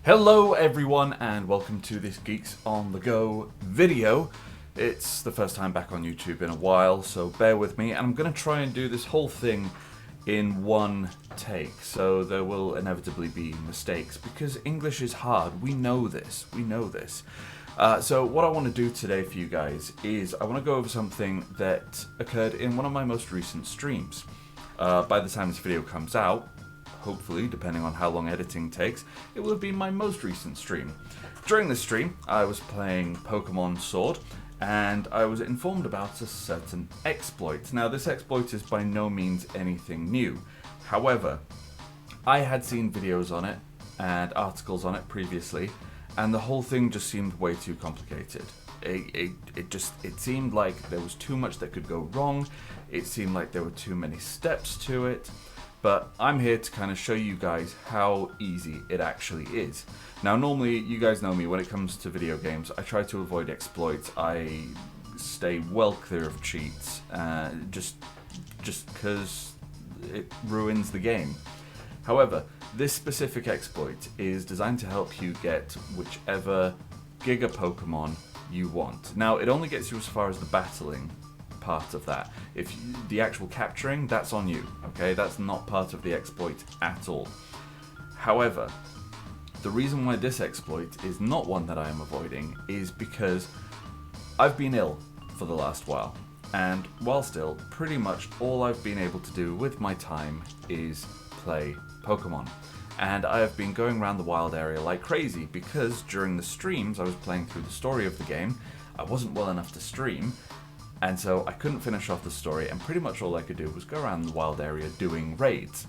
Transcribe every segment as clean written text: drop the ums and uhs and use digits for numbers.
Hello everyone and welcome to this Geeks on the Go video. It's the first time back on YouTube in a while, so bear with me, and I'm going to try and do this whole thing in one take, so there will inevitably be mistakes because English is hard. We know this. So what I want to do today for you guys is I want to go over something that occurred in one of my most recent streams. By the time this video comes out, hopefully, depending on how long editing takes, it will have been my most recent stream. During this stream, I was playing Pokemon Sword, and I was informed about a certain exploit. Now, this exploit is by no means anything new. However, I had seen videos on it and articles on it previously, and the whole thing just seemed way too complicated. It seemed like there was too much that could go wrong. It seemed like there were too many steps to it. But I'm here to kind of show you guys how easy it actually is. Now, normally, you guys know me, when it comes to video games, I try to avoid exploits. I stay well clear of cheats, just because it ruins the game. However, this specific exploit is designed to help you get whichever giga Pokemon you want. Now, it only gets you as far as the battling part of that. If the actual capturing, that's on you, okay? That's not part of the exploit at all. However, the reason why this exploit is not one that I am avoiding is because I've been ill for the last while, and while still, pretty much all I've been able to do with my time is play Pokemon. And I have been going around the wild area like crazy because during the streams I was playing through the story of the game. I wasn't well enough to stream, and so I couldn't finish off the story, and pretty much all I could do was go around the wild area doing raids.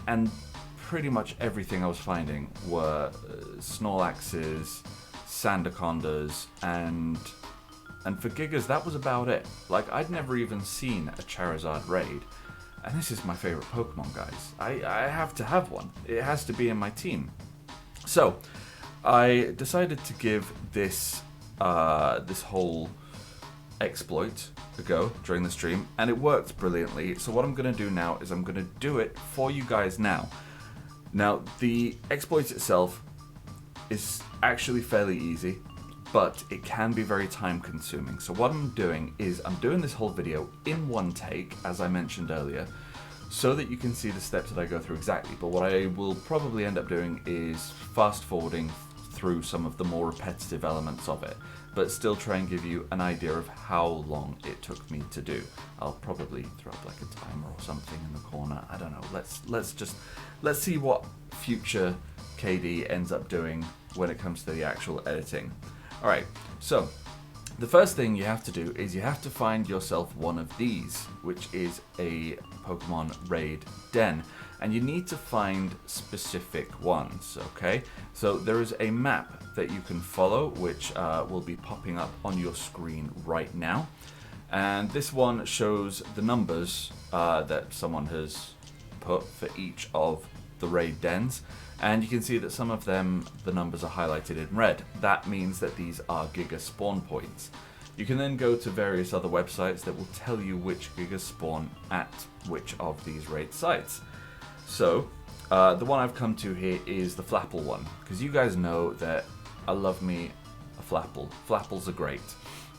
And pretty much everything I was finding were Snorlaxes, Sandacondas, and for Gigas, that was about it. Like, I'd never even seen a Charizard raid. And this is my favorite Pokemon, guys. I have to have one. It has to be in my team. So, I decided to give this whole exploit a go during the stream, and it worked brilliantly. So what I'm going to do now is I'm going to do it for you guys now. Now, the exploit itself is actually fairly easy, but it can be very time consuming. So what I'm doing is I'm doing this whole video in one take, as I mentioned earlier, so that you can see the steps that I go through exactly. But what I will probably end up doing is fast forwarding through some of the more repetitive elements of it, but still try and give you an idea of how long it took me to do. I'll probably throw up like a timer or something in the corner. I don't know. Let's see what future KD ends up doing when it comes to the actual editing. All right. So the first thing you have to do is you have to find yourself one of these, which is a Pokemon raid den. And you need to find specific ones, okay? So there is a map that you can follow, which will be popping up on your screen right now. And this one shows the numbers that someone has put for each of the raid dens. And you can see that some of them, the numbers are highlighted in red. That means that these are Giga spawn points. You can then go to various other websites that will tell you which Gigas spawn at which of these raid sites. So, the one I've come to here is the Flapple one, because you guys know that I love me a Flapple. Flapples are great.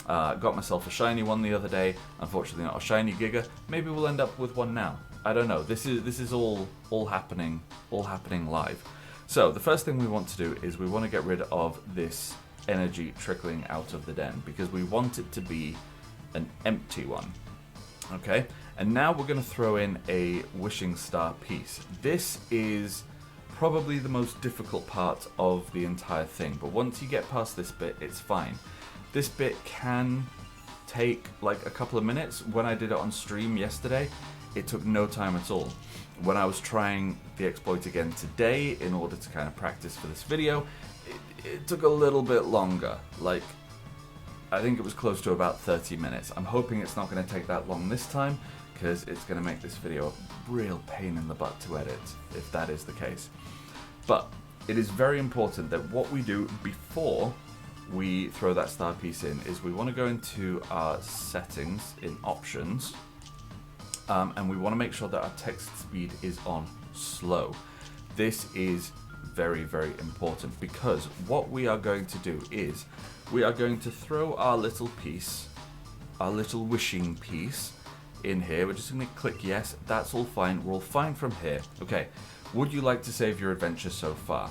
Got myself a shiny one the other day. Unfortunately, not a shiny Giga. Maybe we'll end up with one now. I don't know. This is all happening live. So the first thing we want to do is we want to get rid of this energy trickling out of the den, because we want it to be an empty one. Okay, and now we're going to throw in a wishing star piece. This is probably the most difficult part of the entire thing, but once you get past this bit, it's fine. This bit can take like a couple of minutes. When I did it on stream yesterday, it took no time at all. When I was trying the exploit again today in order to kind of practice for this video, it took a little bit longer. Like, I think it was close to about 30 minutes. I'm hoping it's not going to take that long this time, because it's going to make this video a real pain in the butt to edit, if that is the case. But it is very important that what we do before we throw that star piece in is we want to go into our settings in options, and we want to make sure that our text speed is on slow. This is very, very important, because what we are going to do is we are going to throw our little piece, our little wishing piece in here. We're just going to click yes. That's all fine. We're all fine from here. Okay. Would you like to save your adventure so far?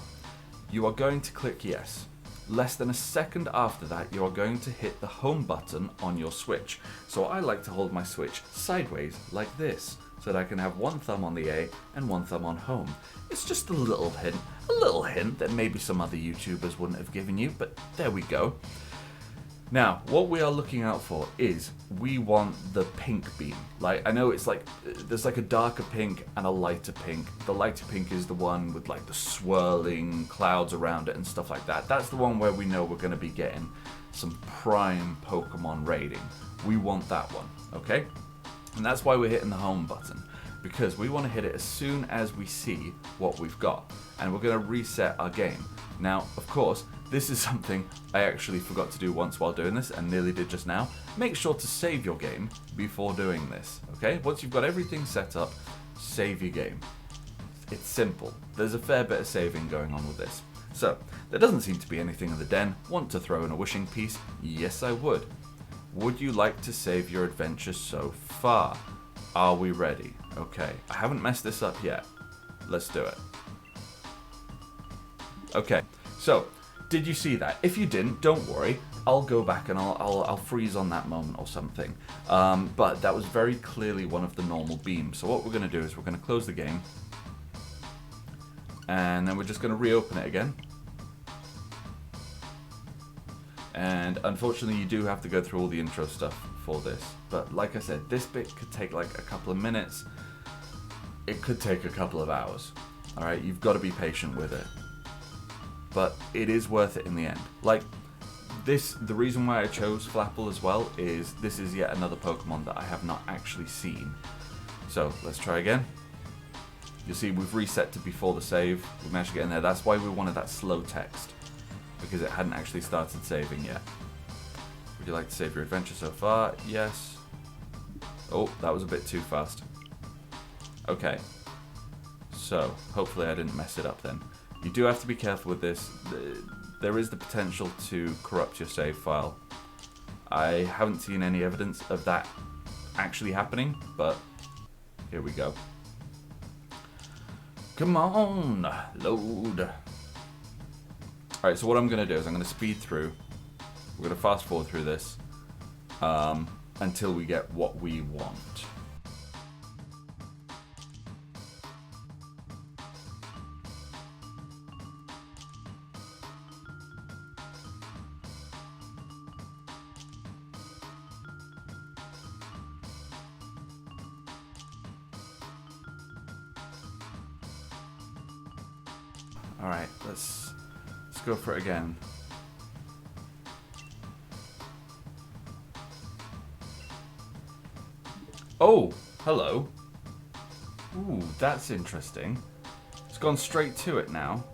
You are going to click yes. Less than a second after that, you are going to hit the home button on your Switch. So I like to hold my Switch sideways like this, so that I can have one thumb on the A and one thumb on home. It's just a little hint that maybe some other YouTubers wouldn't have given you, but there we go. Now, what we are looking out for is we want the pink beam. Like, I know it's like, there's like a darker pink and a lighter pink. The lighter pink is the one with like the swirling clouds around it and stuff like that. That's the one where we know we're going to be getting some prime Pokemon raiding. We want that one, okay? And that's why we're hitting the home button, because we want to hit it as soon as we see what we've got. And we're going to reset our game. Now, of course, this is something I actually forgot to do once while doing this, and nearly did just now. Make sure to save your game before doing this, okay? Once you've got everything set up, save your game. It's simple. There's a fair bit of saving going on with this. So, there doesn't seem to be anything in the den. Want to throw in a wishing piece? Yes, I would. Would you like to save your adventure so far? Are we ready? Okay, I haven't messed this up yet. Let's do it. Okay, so did you see that? If you didn't, don't worry. I'll go back and I'll freeze on that moment or something. But that was very clearly one of the normal beams. So what we're going to do is we're going to close the game, and then we're just going to reopen it again. And unfortunately, you do have to go through all the intro stuff for this. But like I said, this bit could take like a couple of minutes. It could take a couple of hours. All right, you've got to be patient with it. But it is worth it in the end. Like this, the reason why I chose Flapple as well is this is yet another Pokemon that I have not actually seen. So let's try again. You'll see we've reset to before the save. We managed to get in there. That's why we wanted that slow text, because it hadn't actually started saving yet. Would you like to save your adventure so far? Yes. Oh, that was a bit too fast. Okay. So, hopefully I didn't mess it up then. You do have to be careful with this. There is the potential to corrupt your save file. I haven't seen any evidence of that actually happening, but here we go. Come on, load. Alright, so what I'm going to do is I'm going to speed through. We're going to fast forward through this until we get what we want. Alright, let's go for it again. Oh, hello. Ooh, that's interesting. It's gone straight to it now.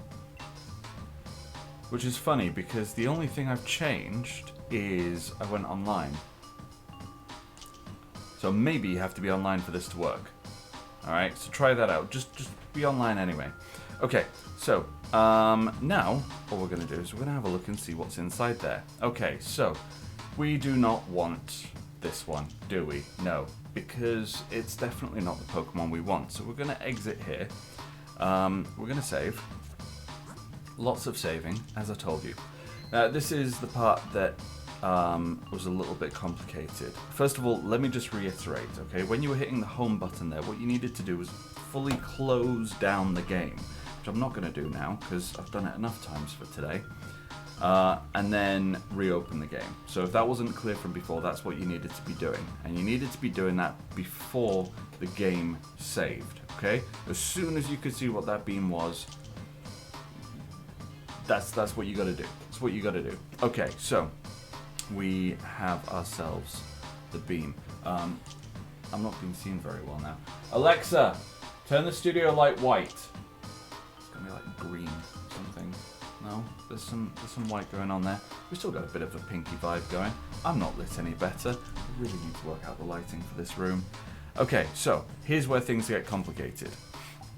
Which is funny because the only thing I've changed is I went online. So maybe you have to be online for this to work. Alright, so try that out. Just be online anyway. Okay, so now what we're going to do is we're going to have a look and see what's inside there. Okay, so we do not want this one, do we? No, because it's definitely not the Pokemon we want. So we're going to exit here. We're going to save. Lots of saving, as I told you. This is the part that was a little bit complicated. First of all, let me just reiterate, okay? When you were hitting the home button there, what you needed to do was fully close down the game, which I'm not going to do now because I've done it enough times for today, and then reopen the game. So if that wasn't clear from before, that's what you needed to be doing. And you needed to be doing that before the game saved, okay? As soon as you could see what that beam was, that's what you got to do. That's what you got to do. Okay, so we have ourselves the beam. I'm not being seen very well now. Alexa, turn the studio light white. It's gonna be like green or something. No, there's some white going on there. We've still got a bit of a pinky vibe going. I'm not lit any better. I really need to work out the lighting for this room. Okay, so here's where things get complicated.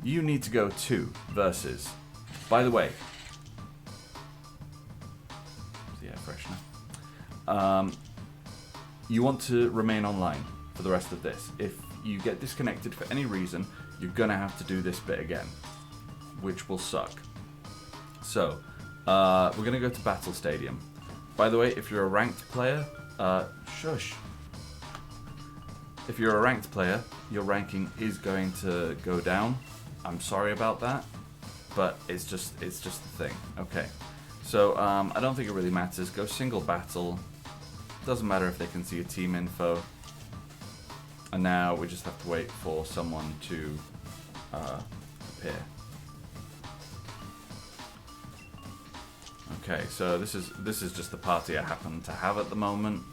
You need to go to versus By the way, the air freshener. You want to remain online for the rest of this. If you get disconnected for any reason, you're gonna have to do this bit again, which will suck. So, we're gonna go to Battle Stadium. By the way, if you're a ranked player, shush. If you're a ranked player, your ranking is going to go down. I'm sorry about that, but it's just the thing. Okay, so I don't think it really matters. Go single battle. Doesn't matter if they can see your team info. And now we just have to wait for someone to appear. Okay, so this is just the party I happen to have at the moment.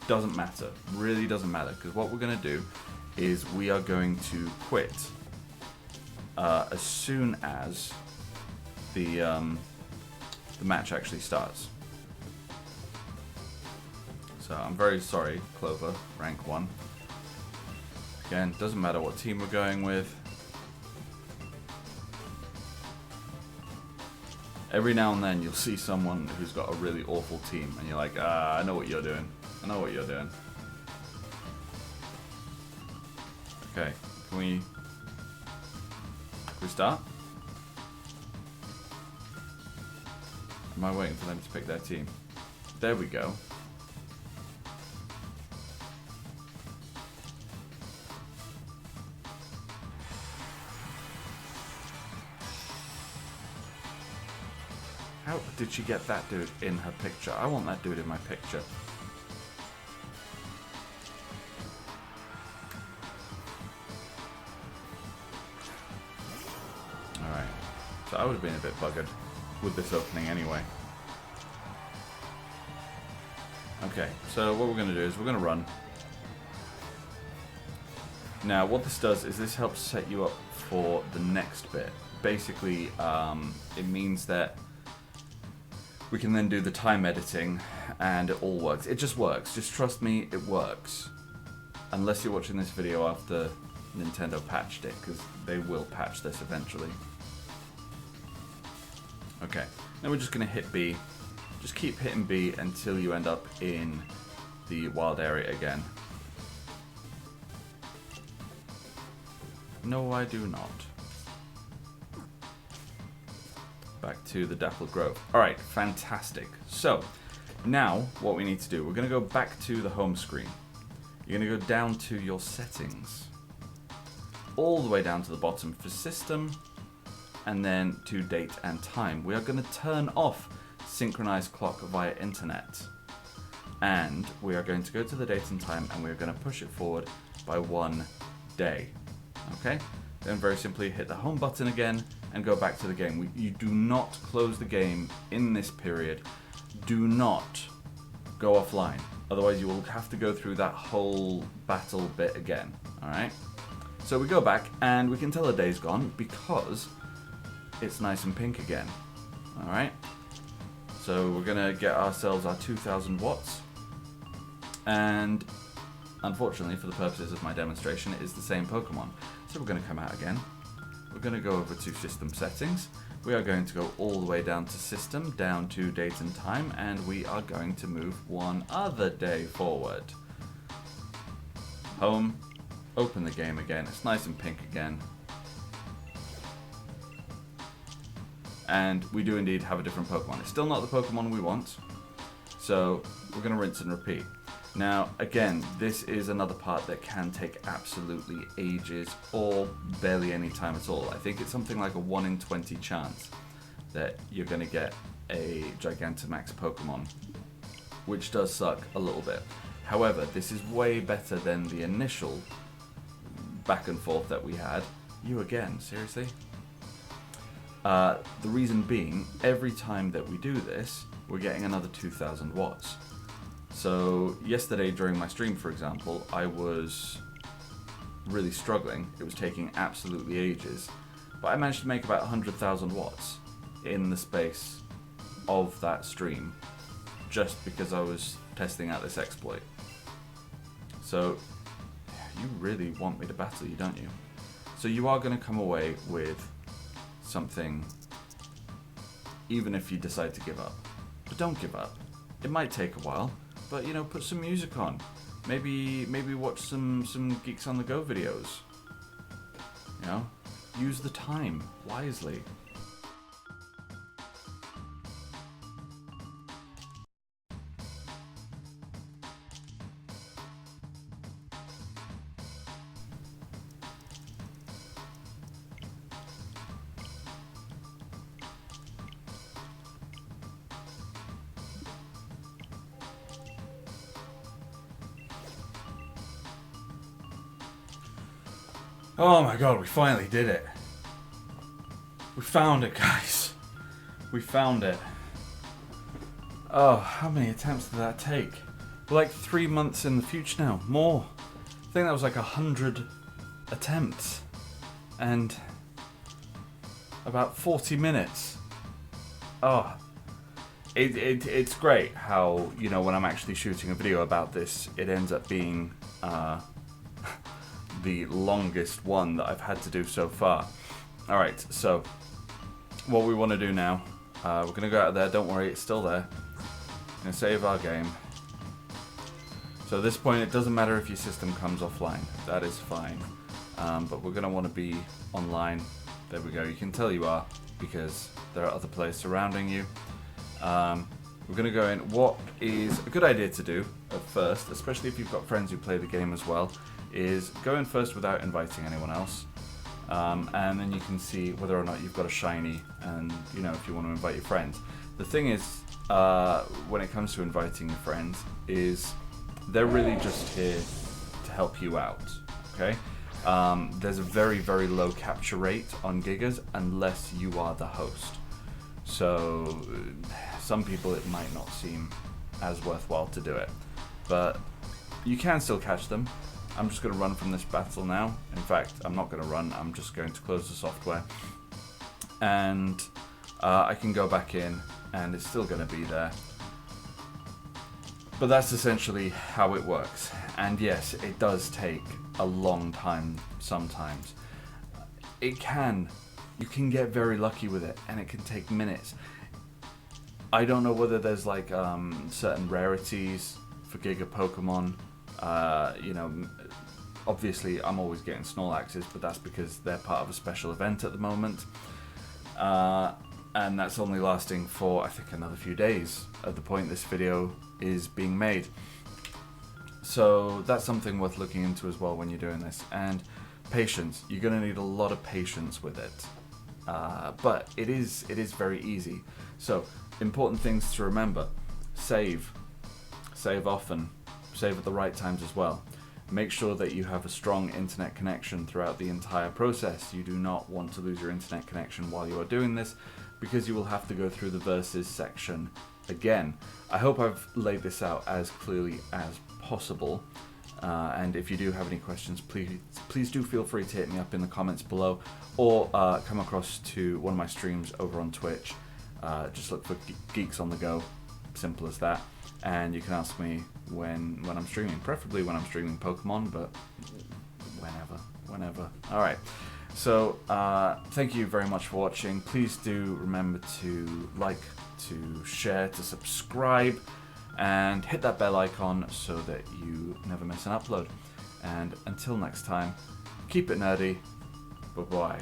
Doesn't matter, really doesn't matter, because what we're going to do is we are going to quit as soon as the match actually starts. So I'm very sorry, Clover, rank 1. Again, doesn't matter what team we're going with. Every now and then you'll see someone who's got a really awful team and you're like, I know what you're doing. I know what you're doing. Okay, can we start? Am I waiting for them to pick their team? There we go. How did she get that dude in her picture? I want that dude in my picture. Alright. So I would have been a bit buggered with this opening anyway. Okay, so what we're going to do is we're going to run. Now what this does is this helps set you up for the next bit. Basically, it means that we can then do the time editing and it all works. It just works. Just trust me, it works. Unless you're watching this video after Nintendo patched it, because they will patch this eventually. Okay, now we're just going to hit B. Just keep hitting B until you end up in the wild area again. No, I do not. Back to the Dappled Grove. Alright, fantastic. So, now what we need to do, we're going to go back to the home screen. You're going to go down to your settings. All the way down to the bottom for system, and then to date and time. We are going to turn off synchronized clock via internet. And we are going to go to the date and time and we're going to push it forward by 1 day. Okay? Then very simply hit the home button again and go back to the game. You do not close the game in this period. Do not go offline. Otherwise you will have to go through that whole battle bit again. Alright? So we go back and we can tell the day's gone because it's nice and pink again. Alright? So we're going to get ourselves our 2000 watts. And unfortunately, for the purposes of my demonstration, it is the same Pokemon. So we're going to come out again. We're going to go over to system settings. We are going to go all the way down to system, down to date and time, and we are going to move one other day forward. Home, open the game again. It's nice and pink again. And we do indeed have a different Pokemon. It's still not the Pokemon we want, so we're going to rinse and repeat. Now, again, this is another part that can take absolutely ages or barely any time at all. I think it's something like a 1 in 20 chance that you're going to get a Gigantamax Pokemon, which does suck a little bit. However, this is way better than the initial back and forth that we had. You again, seriously? The reason being, every time that we do this, we're getting another 2000 watts. So yesterday during my stream, for example, I was really struggling. It was taking absolutely ages. But I managed to make about 100,000 watts in the space of that stream, just because I was testing out this exploit. So you really want me to battle you, don't you? So you are going to come away with something even if you decide to give up. But don't give up. It might take a while, but you know, put some music on. Maybe watch some Geeks on the Go videos. You know, use the time wisely. Oh my god, we finally did it. We found it, guys. We found it. Oh, how many attempts did that take? We're like 3 months in the future now. More. I think that was like 100 attempts. And about 40 minutes. Oh. It's great how, you know, when I'm actually shooting a video about this, it ends up being the longest one that I've had to do so far. Alright, so what we want to do now, we're going to go out of there, don't worry, it's still there. We're going to save our game. So at this point it doesn't matter if your system comes offline, that is fine. But we're going to want to be online. There we go, you can tell you are, because there are other players surrounding you. We're going to go in. What is a good idea to do at first, especially if you've got friends who play the game as well, is go in first without inviting anyone else, and then you can see whether or not you've got a shiny, and you know, if you want to invite your friends. The thing is, when it comes to inviting your friends, is they're really just here to help you out, okay? There's a very, very low capture rate on gigas unless you are the host. So some people it might not seem as worthwhile to do it, but you can still catch them. I'm just going to run from this battle now. In fact, I'm not going to run, I'm just going to close the software. And I can go back in and it's still going to be there. But that's essentially how it works. And yes, it does take a long time sometimes. You can get very lucky with it and it can take minutes. I don't know whether there's like certain rarities for Giga Pokemon. You know, obviously I'm always getting Snorlaxes, but that's because they're part of a special event at the moment. And that's only lasting for, I think, another few days at the point this video is being made. So that's something worth looking into as well when you're doing this. And patience, you're going to need a lot of patience with it. But it is very easy. So important things to remember: save often, save at the right times as well. Make sure that you have a strong internet connection throughout the entire process. You do not want to lose your internet connection while you are doing this, because you will have to go through the versus section again. I hope I've laid this out as clearly as possible. And if you do have any questions, please do feel free to hit me up in the comments below, or come across to one of my streams over on Twitch. Just look for Geeks on the Go, simple as that. And you can ask me when I'm streaming, preferably when I'm streaming Pokemon, but whenever. Alright, so thank you very much for watching. Please do remember to like, to share, to subscribe, and hit that bell icon so that you never miss an upload. And until next time, keep it nerdy. Bye-bye.